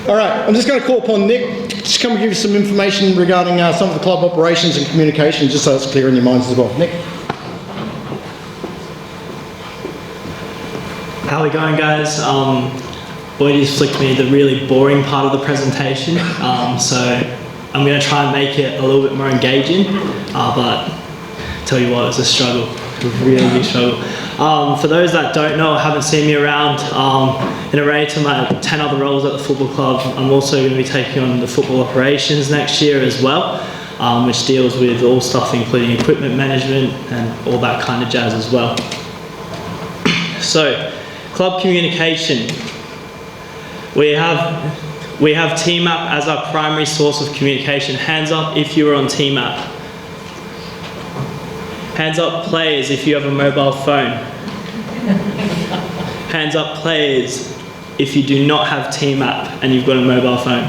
All right, I'm just going to call upon Nick to come and give you some information regarding some of the club operations and communication, just so it's clear in your minds as well. Nick? How are we going, guys? Boydie's flicked me the really boring part of the presentation, so I'm going to try and make it a little bit more engaging, but tell you what, it's a struggle, a really big struggle. For those that don't know or haven't seen me around, in array to my 10 other roles at the football club, I'm also going to be taking on the football operations next year as well, which deals with all stuff including equipment management and all that kind of jazz as well. So, club communication. We have TMAP as our primary source of communication. Hands up if you are on TMAP. Hands up players if you have a mobile phone. Hands up players if you do not have TMAP and you've got a mobile phone.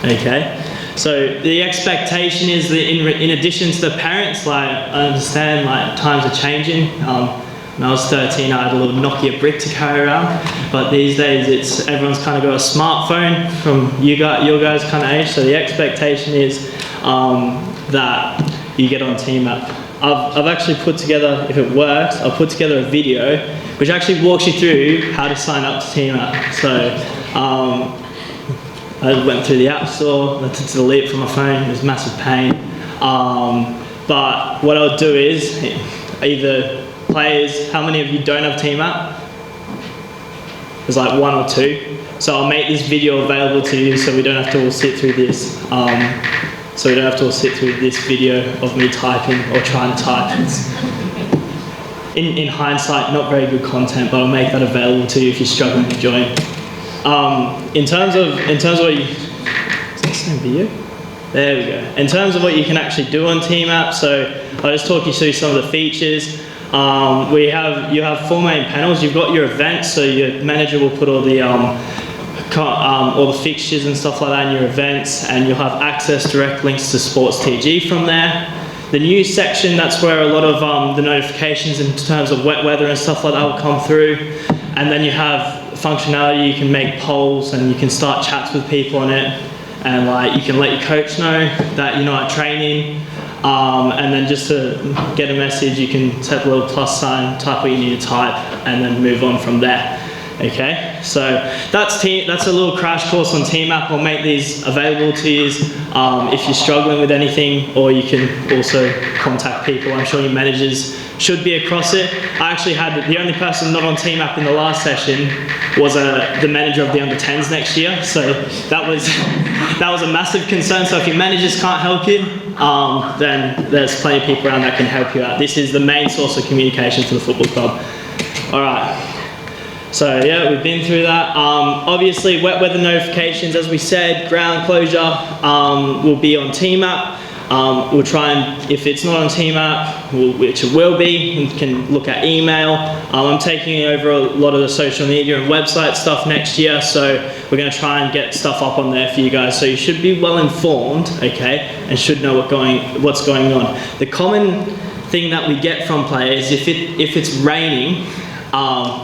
Okay, so the expectation is that in addition to the parents, like I understand like times are changing. When I was 13, I had a little Nokia brick to carry around, but these days everyone's kind of got a smartphone from your guys kind of age, so the expectation is that you get on TMAP. I've actually put together, if it works, I'll put together a video which actually walks you through how to sign up to TMAP. So I went through the App Store, I had to delete it from my phone, it was massive pain. But what I'll do is either players, how many of you don't have TMAP? There's like 1 or 2. So I'll make this video available to you so we don't have to all sit through this. So we don't have to all sit through this video of me typing or trying to type. It's, in hindsight, not very good content, but I'll make that available to you if you're struggling to join. In terms of what you, is that the same video? There we go. In terms of what you can actually do on TMAP, so I'll just talk you through some of the features. You have 4 main panels. You've got your events, so your manager will put all the fixtures and stuff like that in your events, and you'll have access direct links to Sports TG from there. The news section, that's where a lot of the notifications in terms of wet weather and stuff like that will come through. And then you have functionality, you can make polls and you can start chats with people on it, and like you can let your coach know that you're not at training. And then just to get a message, you can set a little plus sign, type what you need to type, and then move on from there. Okay, so that's a little crash course on TMAP. I'll make these available to you if you're struggling with anything, or you can also contact people. I'm sure your managers should be across it. I actually had the only person not on TMAP in the last session was the manager of the under-10s next year, so that was a massive concern. So if your managers can't help you, then there's plenty of people around that can help you out. This is the main source of communication for the football club. All right. So yeah, we've been through that. Obviously, wet weather notifications, as we said, ground closure will be on TMAP. We'll try and, if it's not on TMAP, which it will be, we can look at email. I'm taking over a lot of the social media and website stuff next year, so we're going to try and get stuff up on there for you guys. So you should be well informed, okay, and should know what's going on. The common thing that we get from players, if it's raining,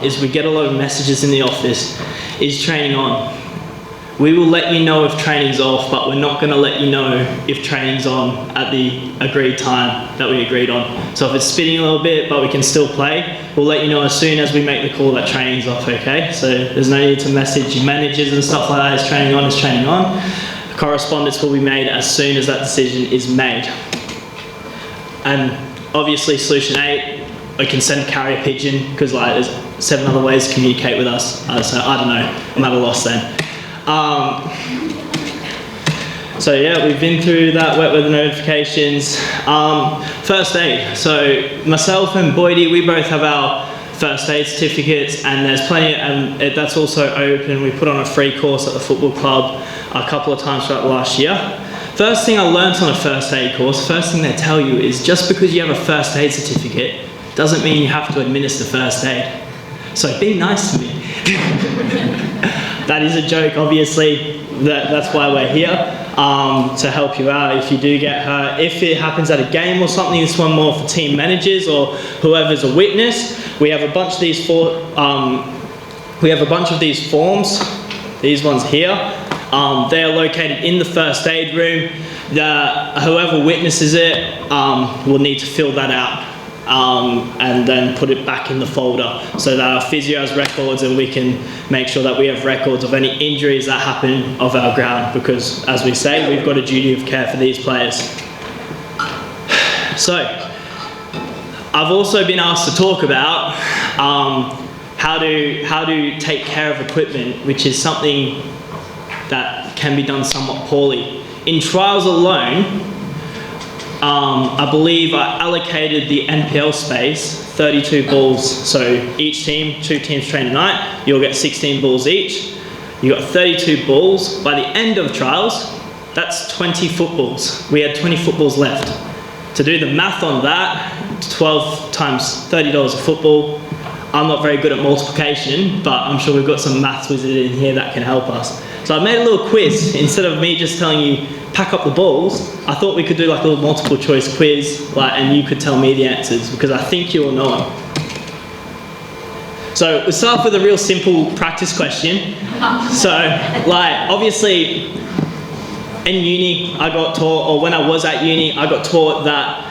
is we get a lot of messages in the office, is training on? We will let you know if training's off, but we're not going to let you know if training's on at the agreed time that we agreed on. So if it's spitting a little bit, but we can still play, we'll let you know as soon as we make the call that training's off, okay? So there's no need to message your managers and stuff like that, is training on, is training on. Correspondence will be made as soon as that decision is made. And obviously solution 8, I can send a carrier pigeon, because like there's 7 other ways to communicate with us. So I don't know, I'm at a loss then. So yeah, we've been through that wet weather notifications. First aid. So myself and Boydie, we both have our first aid certificates, and there's plenty, and that's also open. We put on a free course at the football club a couple of times throughout the last year. First thing I learned on a first aid course, first thing they tell you is just because you have a first aid certificate doesn't mean you have to administer first aid. So be nice to me. That is a joke, obviously. That's why we're here, to help you out if you do get hurt. If it happens at a game or something, this one more for team managers or whoever's a witness. We have a bunch of these forms. these ones here. They are located in the first aid room. Whoever witnesses it will need to fill that out and then put it back in the folder so that our physio has records and we can make sure that we have records of any injuries that happen of our ground, because as we say, we've got a duty of care for these players. So, I've also been asked to talk about how to take care of equipment, which is something that can be done somewhat poorly. In trials alone, I believe I allocated the NPL space 32 balls. So each team, 2 teams train tonight, you'll get 16 balls each. You got 32 balls. By the end of trials, that's 20 footballs. We had 20 footballs left. To do the math on that, 12 times $30 a football. I'm not very good at multiplication, but I'm sure we've got some maths wizard in here that can help us. So I made a little quiz. Instead of me just telling you, pack up the balls, I thought we could do like a little multiple choice quiz, and you could tell me the answers, because I think you will know them. So we'll start off with a real simple practice question. So, obviously, in uni, I got taught, or when I was at uni, I got taught that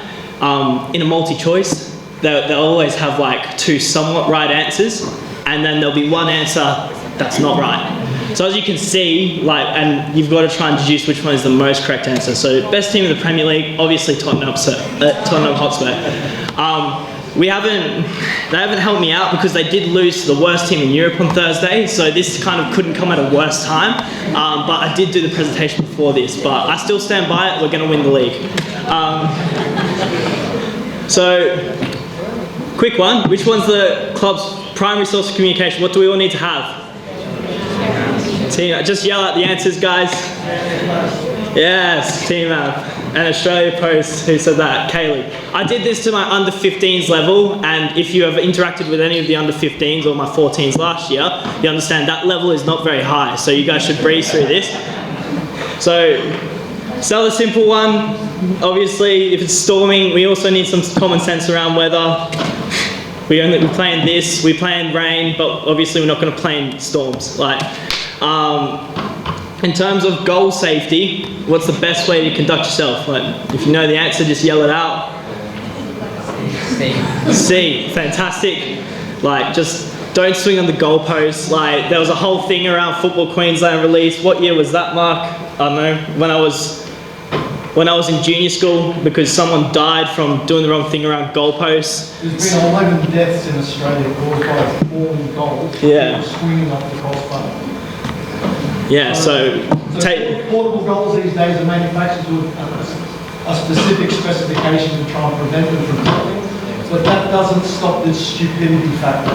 in a multi-choice, they'll always have like 2 somewhat right answers, and then there'll be 1 answer that's not right. So as you can see, and you've got to try and deduce which one is the most correct answer. So best team in the Premier League, obviously Tottenham Hotspur. They haven't helped me out because they did lose to the worst team in Europe on Thursday, so this kind of couldn't come at a worse time. But I did do the presentation before this, but I still stand by it, we're going to win the league. So, quick one, which one's the club's primary source of communication? What do we all need to have? Team, just yell out the answers, guys. Yes, Team App and Australia Post. Who said that? Kaylee. I did this to my under 15s level, and if you have interacted with any of the under 15s or my 14s last year, you understand that level is not very high, so you guys should breeze through this. So, another simple one. Obviously, if it's storming, we also need some common sense around weather. We play in this, we play in rain, but obviously we're not going to play in storms. In terms of goal safety, what's the best way to conduct yourself? If you know the answer, just yell it out. C. Fantastic. Just don't swing on the goalpost. There was a whole thing around Football Queensland release. What year was that, Mark? I don't know. When I was in junior school, because someone died from doing the wrong thing around goalposts. There's been 11 deaths in Australia caused by falling goals. Yeah. Swinging off the crossbar. Yeah, so take portable goals these days are manufactured with a specific specification to try and prevent them from falling, but that doesn't stop the stupidity factor.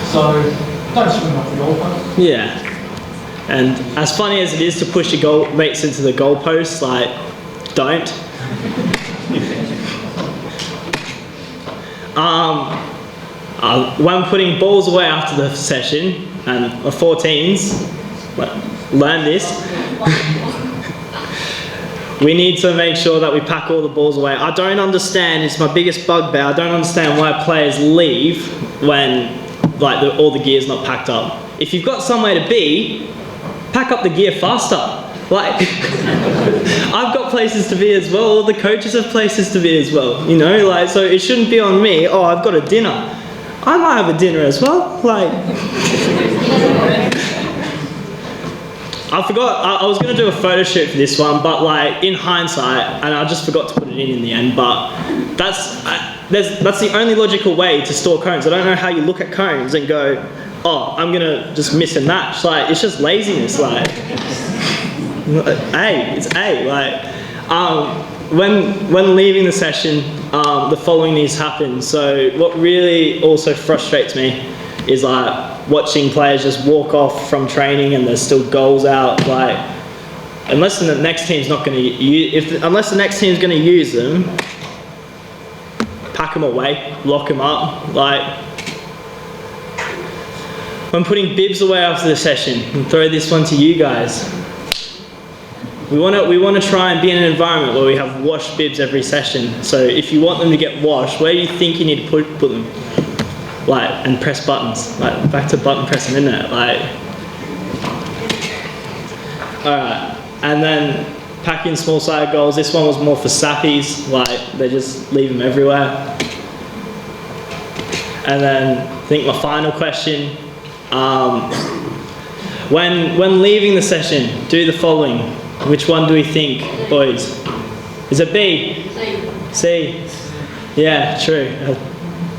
So don't swing off the goalpost. Yeah, and as funny as it is to push your goalmates into the goalpost, don't. When putting balls away after the session, and 14s, learn this. We need to make sure that we pack all the balls away. I don't understand, it's my biggest bugbear, I don't understand why players leave when all the gear's not packed up. If you've got somewhere to be, pack up the gear faster. I've got places to be as well, all the coaches have places to be as well, so it shouldn't be on me, I've got a dinner. I might have a dinner as well, I forgot, I was going to do a photo shoot for this one, but in hindsight, and I just forgot to put it in the end, but that's the only logical way to store cones. I don't know how you look at cones and go, I'm going to just miss and match. It's just laziness, it's when leaving the session, the following needs to happen. So what really also frustrates me is watching players just walk off from training and there's still goals out. Unless the next team's not going to unless the next team's going to use them, pack them away, lock them up. When putting bibs away after the session, and throw this one to you guys. We want to try and be in an environment where we have washed bibs every session. So if you want them to get washed, where do you think you need to put them? And press buttons. Back to button pressing, isn't it? Alright, and then packing small sided goals. This one was more for sappies, like they just leave them everywhere. And then I think my final question, when leaving the session, do the following. Which one do we think, boys? Is it B? C. Yeah, true.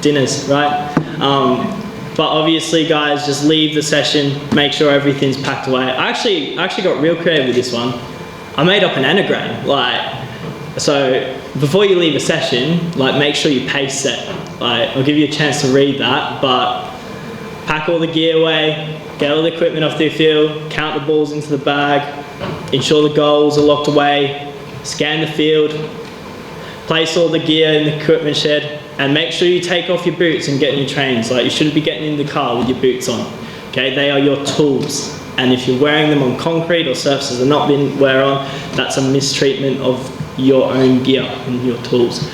Dinners, right? But obviously, guys, just leave the session. Make sure everything's packed away. I actually got real creative with this one. I made up an anagram. So before you leave a session, make sure you pace set. I'll give you a chance to read that, but pack all the gear away, get all the equipment off the field, count the balls into the bag, ensure the goals are locked away, scan the field, place all the gear in the equipment shed, and make sure you take off your boots and get in your trains. You shouldn't be getting in the car with your boots on. Okay, they are your tools. And if you're wearing them on concrete or surfaces that have not been wear on, that's a mistreatment of your own gear and your tools.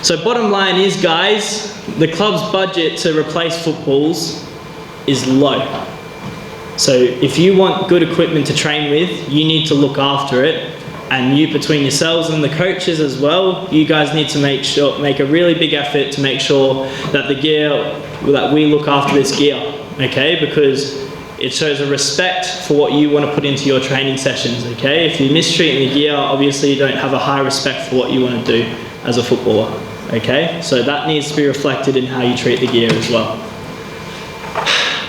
So bottom line is, guys, the club's budget to replace footballs is low. So if you want good equipment to train with, you need to look after it. And you, between yourselves and the coaches as well, you guys need to make a really big effort to make sure that that we look after this gear, okay? Because it shows a respect for what you want to put into your training sessions, okay? If you're mistreating the gear, obviously you don't have a high respect for what you want to do as a footballer, okay? So that needs to be reflected in how you treat the gear as well.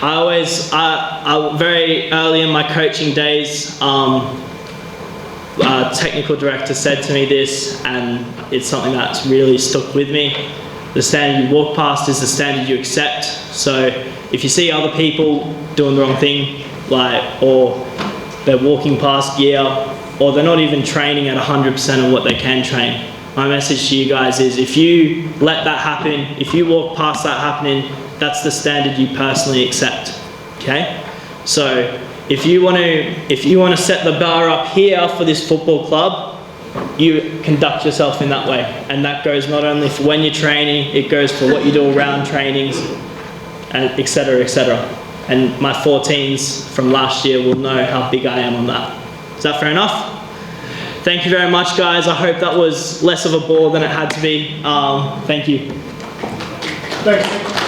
I very early in my coaching days, technical director said to me this, and it's something that's really stuck with me. The standard you walk past is the standard you accept. So if you see other people doing the wrong thing, or they're walking past gear, or they're not even training at 100% of what they can train, my message to you guys is, if you let that happen, if you walk past that happening, that's the standard you personally accept, okay? So if you want to set the bar up here for this football club, you conduct yourself in that way. And that goes not only for when you're training, it goes for what you do around trainings, and et cetera, et cetera. And my 14s from last year will know how big I am on that. Is that fair enough? Thank you very much, guys. I hope that was less of a bore than it had to be. Thank you. Thanks.